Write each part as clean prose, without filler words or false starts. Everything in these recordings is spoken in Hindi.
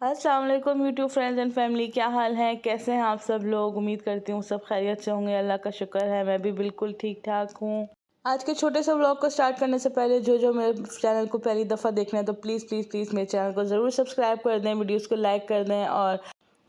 अस्सलाम वालेकुम यूट्यूब फ्रेंड्स एंड फैमिली, क्या हाल है? कैसे हैं आप सब लोग? उम्मीद करती हूँ सब खैरियत से होंगे। अल्लाह का शुक्र है, मैं भी बिल्कुल ठीक ठाक हूँ। आज के छोटे से व्लॉग को स्टार्ट करने से पहले जो मेरे चैनल को पहली दफ़ा देख रहे हैं तो प्लीज़ प्लीज़ प्लीज़ मेरे चैनल को ज़रूर सब्सक्राइब कर दें, वीडियोस को लाइक कर दें और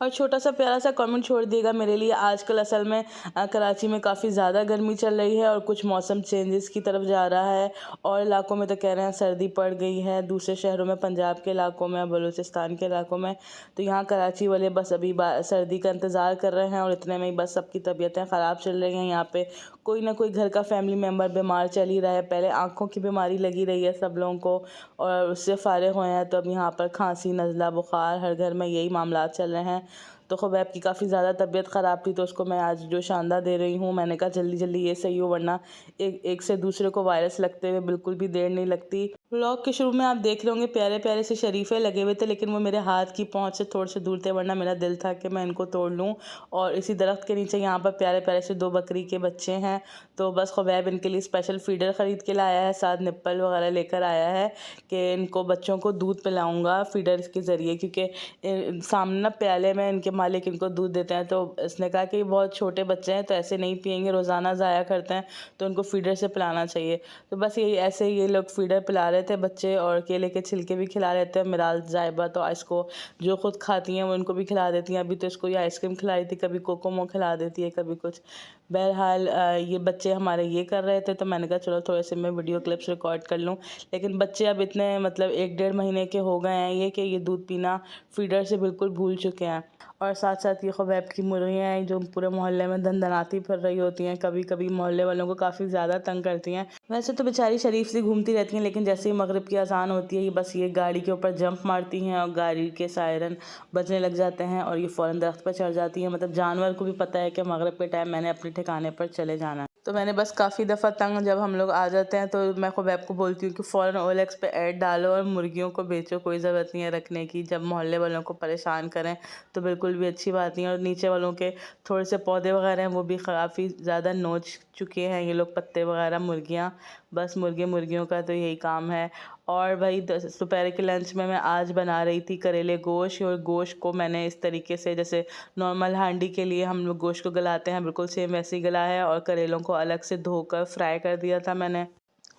छोटा सा प्यारा सा कमेंट छोड़ दिएगा मेरे लिए। आजकल असल में कराची में काफ़ी ज़्यादा गर्मी चल रही है और कुछ मौसम चेंजेस की तरफ जा रहा है और इलाकों में तो कह रहे हैं सर्दी पड़ गई है, दूसरे शहरों में, पंजाब के इलाकों में, बलूचिस्तान के इलाकों में। तो यहाँ कराची वाले बस अभी सर्दी का इंतज़ार कर रहे हैं और इतने में ही बस सबकी तबीयतें ख़राब चल रही हैं। यहाँ पे कोई ना कोई घर का फैमिली मेम्बर बीमार चल ही रहा है। पहले आँखों की बीमारी लगी रही है सब लोगों को और उससे फारिग हुए हैं, तो अब यहाँ पर खांसी, नज़ला, बुखार, हर घर में यही मामला चल रहे हैं। तो खुबैब की काफ़ी ज़्यादा तबीयत ख़राब थी, तो उसको मैं आज जो शानदा दे रही हूँ, मैंने कहा जल्दी जल्दी ये सही हो, वरना एक से दूसरे को वायरस लगते हुए बिल्कुल भी देर नहीं लगती। व्लॉग के शुरू में आप देख रहे होंगे प्यारे प्यारे से शरीफे लगे हुए थे, लेकिन वो मेरे हाथ की पहुँच से थोड़े से दूर थे, वरना मेरा दिल था कि मैं इनको तोड़ लूँ। और इसी दरख्त के नीचे यहाँ पर प्यारे प्यारे से 2 बकरी के बच्चे हैं, तो बस खुबैब इनके लिए स्पेशल फीडर ख़रीद के लाया है, साथ निप्पल वगैरह लेकर आया है कि इनको बच्चों को दूध पिलाऊंगा फीडर के ज़रिए, क्योंकि सामने ना प्याले में इनके मालिक इनको दूध देते हैं। तो इसने कहा कि बहुत छोटे बच्चे हैं तो ऐसे नहीं पियेंगे, रोज़ाना ज़ाया करते हैं, तो उनको फीडर से पिलाना चाहिए। तो बस यही ऐसे ही ये लोग फीडर पिला रहे थे बच्चे, और केले के छिलके भी खिला रहे थे। मिराल जायबा तो इसको जो खुद खाती हैं वो इनको भी खिला देती हैं। अभी तो इसको ये आइसक्रीम खिलाई थी, कभी कोकोमो खिला देती है, कभी कुछ। बहरहाल ये बच्चे हमारे ये कर रहे थे, तो मैंने कहा चलो थोड़े से मैं वीडियो क्लिप्स रिकॉर्ड कर लूँ। लेकिन बच्चे अब इतने मतलब 1 डेढ़ महीने के हो गए हैं ये कि ये दूध पीना फीडर से बिल्कुल भूल चुके हैं। और साथ साथ ये खुबैब की मुर्गियाँ हैं जो पूरे मोहल्ले में दंदनाती फिर रही होती हैं, कभी कभी मोहल्ले वालों को काफ़ी ज़्यादा तंग करती हैं। वैसे तो बेचारी शरीफ सी घूमती रहती हैं, लेकिन जैसे ही मगरिब की अजान होती है, ये बस ये गाड़ी के ऊपर जंप मारती हैं और गाड़ी के सायरन बजने लग जाते हैं और ये फ़ौरन दरख्त पर चढ़ जाती हैं। मतलब जानवर को भी पता है कि मगरिब के टाइम मैंने अपने ठिकाने पर चले जाना है। तो मैंने बस काफ़ी दफ़ा तंग जब हम लोग आ जाते हैं तो मैं खुबैब को बोलती हूँ कि फ़ौरन OLX पे ऐड डालो और मुर्गियों को बेचो, कोई ज़रूरत नहीं है रखने की। जब मोहल्ले वालों को परेशान करें तो बिल्कुल भी अच्छी बात नहीं है। और नीचे वालों के थोड़े से पौधे वगैरह हैं वो भी काफ़ी ज़्यादा नोच चुके हैं ये लोग, पत्ते वगैरह। मुर्गियाँ बस मुर्गियों का तो यही काम है। और भाई दोपहर के लंच में मैं आज बना रही थी करेले गोश्त, और गोश्त को मैंने इस तरीके से, जैसे नॉर्मल हांडी के लिए हम लोग गोश्त को गलाते हैं, बिल्कुल सेम वैसे ही गला है, और करेलों को अलग से धोकर फ्राई कर दिया था मैंने।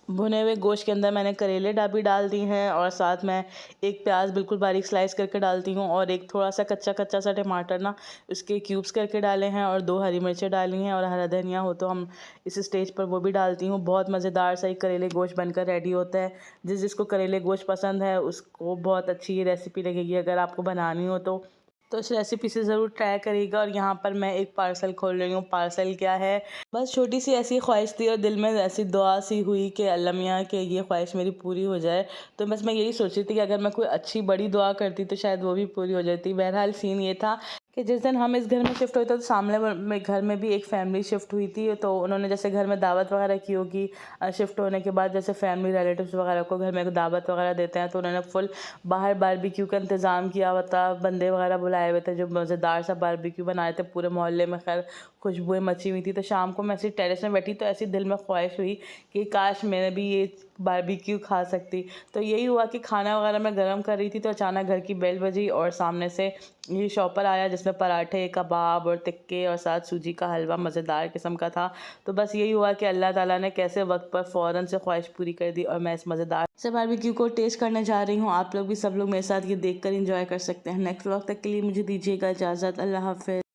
भुने हुए गोश्त के अंदर मैंने करेले भी डाल दी हैं, और साथ में एक प्याज बिल्कुल बारीक स्लाइस करके डालती हूँ, और एक थोड़ा सा कच्चा कच्चा सा टमाटर ना उसके क्यूब्स करके डाले हैं, और 2 हरी मिर्चें डाली हैं, और हरा धनिया हो तो हम इस स्टेज पर वो भी डालती हूँ। बहुत मज़ेदार सा एक करेले गोश्त बनकर रेडी होता है। जिसको करेले गोश्त पसंद है उसको बहुत अच्छी ये रेसिपी लगेगी। अगर आपको बनानी हो तो इस रेसिपी से ज़रूर ट्राई करिएगा। और यहाँ पर मैं एक पार्सल खोल रही हूँ। पार्सल क्या है, बस छोटी सी ऐसी ख्वाहिश थी और दिल में ऐसी दुआ सी हुई कि अल्लाह मियाँ कि ये ख्वाहिश मेरी पूरी हो जाए। तो बस मैं यही सोच रही थी कि अगर मैं कोई अच्छी बड़ी दुआ करती तो शायद वो भी पूरी हो जाती। बहरहाल सीन ये था कि जिस दिन हम इस घर में शिफ्ट हुए थे तो सामने में घर में भी एक फैमिली शिफ्ट हुई थी, तो उन्होंने जैसे घर में दावत वगैरह की होगी। शिफ्ट होने के बाद जैसे फैमिली रिलेटिव्स वगैरह को घर में दावत वगैरह देते हैं, तो उन्होंने फुल बाहर बारबेक्यू का इंतज़ाम किया हुआ था। बंदे वगैरह बुलाए हुए थे जो मज़ेदार सा बारबेक्यू बनाए थे पूरे मोहल्ले में। खैर खुशबुएं मची हुई थी। तो शाम को मैं ऐसे टेरेस में बैठी तो ऐसी दिल में ख्वाहिश हुई कि काश मैंने भी ये बारबेक्यू खा सकती। तो यही हुआ कि खाना वगैरह मैं गर्म कर रही थी तो अचानक घर की बेल बजी और सामने से ये शॉपर आया जिसमें पराठे, कबाब और टिक्के और साथ सूजी का हलवा मज़ेदार किस्म का था। तो बस यही हुआ कि अल्लाह ताला ने कैसे वक्त पर फ़ौरन से ख्वाहिश पूरी कर दी और मैं इस मज़ेदार से बारबेक्यू को टेस्ट करने जा रही हूँ। आप लोग भी, सब लोग मेरे साथ ये देख कर इंजॉय कर सकते हैं। नेक्स्ट वक्त तक के लिए मुझे दीजिएगा इजाज़त। अल्लाह हाफ़िज़।